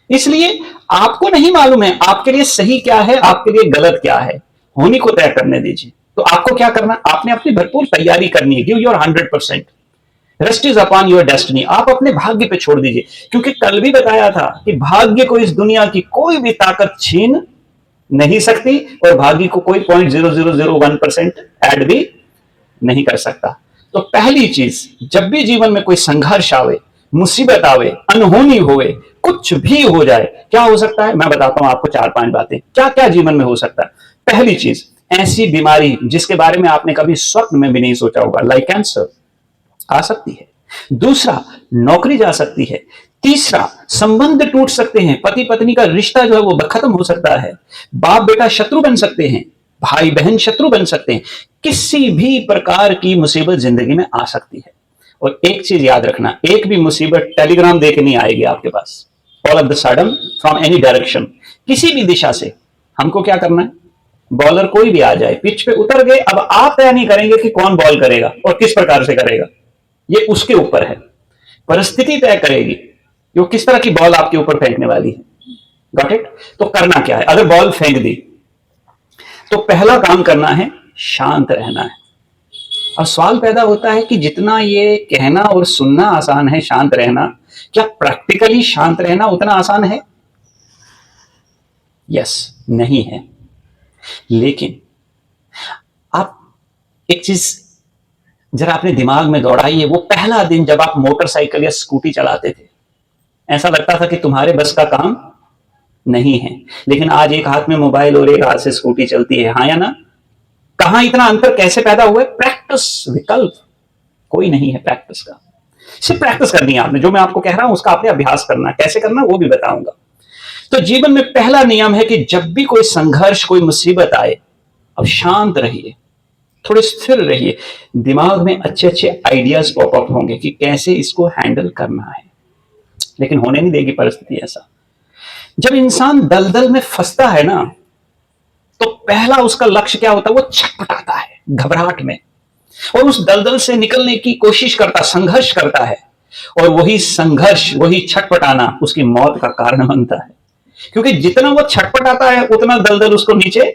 इसलिए आपको नहीं मालूम है आपके लिए सही क्या है, आपके लिए गलत क्या है, होनी को तय करने दीजिए। तो आपको क्या करना, आपने अपनी भरपूर तैयारी करनी है, give your 100%। Rest is upon your destiny, आप अपने भाग्य पे छोड़ दीजिए, क्योंकि कल भी बताया था कि भाग्य को इस दुनिया की कोई भी ताकत छीन नहीं सकती, और भाग्य को कोई 0.0001% ऐड भी नहीं कर सकता। तो पहली चीज, जब भी जीवन में कोई संघर्ष आवे, मुसीबत आवे, अनहोनी होवे, कुछ भी हो जाए, क्या हो सकता है मैं बताता हूं आपको 4-5 बातें क्या क्या जीवन में हो सकता है। पहली चीज, ऐसी बीमारी जिसके बारे में आपने कभी स्वप्न में भी नहीं सोचा होगा, लाइक कैंसर, आ सकती है। दूसरा, नौकरी जा सकती है। तीसरा, संबंध टूट सकते हैं, पति पत्नी का रिश्ता जो है वो खत्म हो सकता है, बाप बेटा शत्रु बन सकते हैं, भाई बहन शत्रु बन सकते हैं, किसी भी प्रकार की मुसीबत जिंदगी में आ सकती है। और एक चीज याद रखना, एक भी मुसीबत टेलीग्राम देके नहीं आएगी आपके पास, all of the sudden from any direction, किसी भी दिशा से। हमको क्या करना है, बॉलर कोई भी आ जाए, पिच पे उतर गए, अब आप तय नहीं करेंगे कि कौन बॉल करेगा और किस प्रकार से करेगा, ये उसके ऊपर है, परिस्थिति तय करेगी कि वो किस तरह की बॉल आपके ऊपर फेंकने वाली है। Got it? तो करना क्या है, अगर बॉल फेंक दी तो पहला काम करना है, शांत रहना है। अब सवाल पैदा होता है कि जितना ये कहना और सुनना आसान है शांत रहना, क्या प्रैक्टिकली शांत रहना उतना आसान है? यस, नहीं है। लेकिन आप एक चीज जरा अपने दिमाग में दौड़ाइए, वो पहला दिन जब आप मोटरसाइकिल या स्कूटी चलाते थे, ऐसा लगता था कि तुम्हारे बस का काम नहीं है, लेकिन आज एक हाथ में मोबाइल और एक हाथ से स्कूटी चलती है, हाँ या ना? कहां इतना अंतर कैसे पैदा हुआ? प्रैक्टिस, विकल्प कोई नहीं है प्रैक्टिस का, सिर्फ प्रैक्टिस करनी है आपने। जो मैं आपको कह रहा हूं उसका आपने अभ्यास करना, कैसे करना वो भी बताऊंगा। तो जीवन में पहला नियम है कि जब भी कोई संघर्ष, कोई मुसीबत आए, अब शांत रहिए, थोड़े स्थिर रहिए, दिमाग में अच्छे अच्छे आइडियाज पॉपअप होंगे कि कैसे इसको हैंडल करना है, लेकिन होने नहीं देगी परिस्थिति ऐसा। जब इंसान दलदल में फंसता है ना, तो पहला उसका लक्ष्य क्या होता है, वो छटपटाता है घबराहट में, और उस दलदल से निकलने की कोशिश करता, संघर्ष करता है, और वही संघर्ष, वही छटपटाना उसकी मौत का कारण बनता है, क्योंकि जितना वो छटपटाता है उतना दलदल उसको नीचे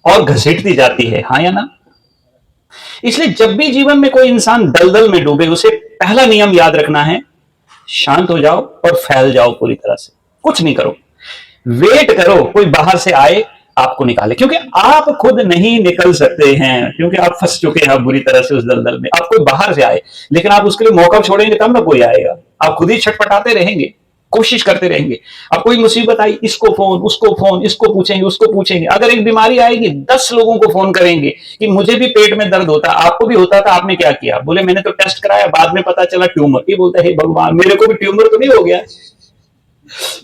और घसीटती जाती है, हाँ या ना? इसलिए जब भी जीवन में कोई इंसान दलदल में डूबे, उसे पहला नियम याद रखना है, शांत हो जाओ और फैल जाओ पूरी तरह से, कुछ नहीं करो, वेट करो कोई बाहर से आए आपको निकाले, क्योंकि आप खुद नहीं निकल सकते हैं, क्योंकि आप फंस चुके हैं बुरी तरह से उस दलदल में। आप कोई बाहर से आए, लेकिन आप उसके लिए मौका छोड़ेंगे तब ना कोई आएगा, आप खुद ही छटपटाते रहेंगे, कोशिश करते रहेंगे। अब कोई मुसीबत आई, इसको फोन, उसको फोन, इसको पूछेंगे, उसको पूछेंगे। अगर एक बीमारी आएगी, 10 लोगों को फोन करेंगे कि मुझे भी पेट में दर्द होता, आपको भी होता था, आपने क्या किया? बोले मैंने तो टेस्ट कराया, बाद में पता चला ट्यूमर। ये बोलता है भगवान मेरे को भी ट्यूमर तो नहीं हो गया?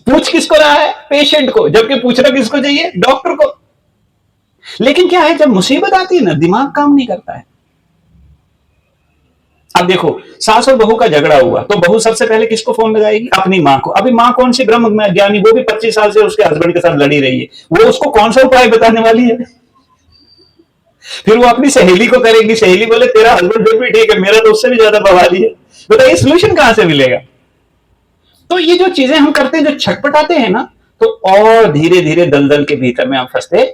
पूछ किसको रहा है? पेशेंट को, जबकि पूछना किसको चाहिए? डॉक्टर को। लेकिन क्या है, जब मुसीबत आती है ना, दिमाग काम नहीं करता है। अब देखो, सास और बहू का झगड़ा हुआ तो बहू सबसे पहले किसको फोन लगाएगी? अपनी मां को। अभी मां कौन सी ब्रह्म ज्ञानी, वो भी 25 साल से उसके हस्बैंड के साथ लड़ी रही है, वो उसको कौन सा उपाय बताने वाली है? फिर वो अपनी सहेली को करेगी, सहेली बोले तेरा हस्बैंड फिर भी ठीक है, मेरा तो उससे भी ज्यादा बवाली है। बताइए सोल्यूशन कहां से मिलेगा? तो ये जो चीजें हम करते हैं, जो छटपटाते हैं ना, तो और धीरे धीरे दलदल के भीतर में हम फंसते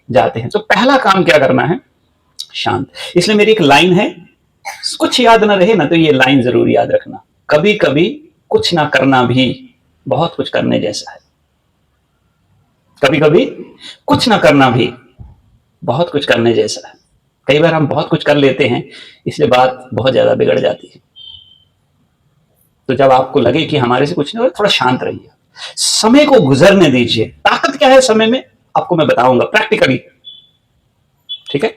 जाते हैं। तो पहला काम क्या करना है? शांत। इसलिए मेरी एक लाइन है, कुछ याद ना रहे ना तो ये लाइन जरूर याद रखना, कभी कभी कुछ ना करना भी बहुत कुछ करने जैसा है। कभी कभी कुछ ना करना भी बहुत कुछ करने जैसा है। कई बार हम बहुत कुछ कर लेते हैं, इसलिए बात बहुत ज्यादा बिगड़ जाती है। तो जब आपको लगे कि हमारे से कुछ नहीं हो रहा, थोड़ा शांत रहिए, समय को गुजरने दीजिए। ताकत क्या है समय में, आपको मैं बताऊंगा प्रैक्टिकली, ठीक है?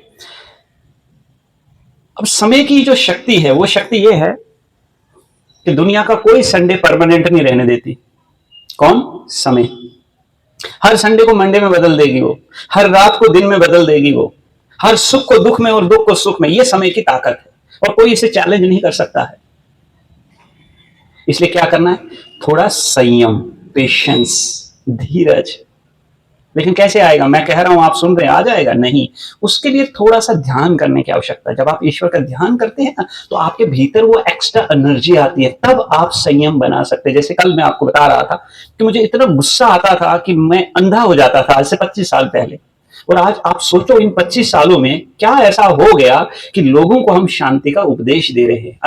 अब समय की जो शक्ति है, वो शक्ति ये है कि दुनिया का कोई संडे परमानेंट नहीं रहने देती। कौन? समय। हर संडे को मंडे में बदल देगी वो, हर रात को दिन में बदल देगी वो, हर सुख को दुख में और दुख को सुख में। ये समय की ताकत है और कोई इसे चैलेंज नहीं कर सकता है। इसलिए क्या करना है? थोड़ा संयम, पेशेंस, धीरज, लेकिन कैसे आएगा? मैं कह रहा हूं, आप सुन रहे हैं, आ जाएगा? नहीं। उसके लिए थोड़ा सा ध्यान करने की आवश्यकता है। जब आप ईश्वर का ध्यान करते हैं ना, तो आपके भीतर वो एक्स्ट्रा एनर्जी आती है, तब आप संयम बना सकते हैं। जैसे कल मैं आपको बता रहा था कि मुझे इतना गुस्सा आता था कि मैं अंधा हो जाता था, आज से 25 साल पहले। और आज आप सोचो इन 25 सालों में क्या ऐसा हो गया कि लोगों को हम शांति का उपदेश दे रहे हैं।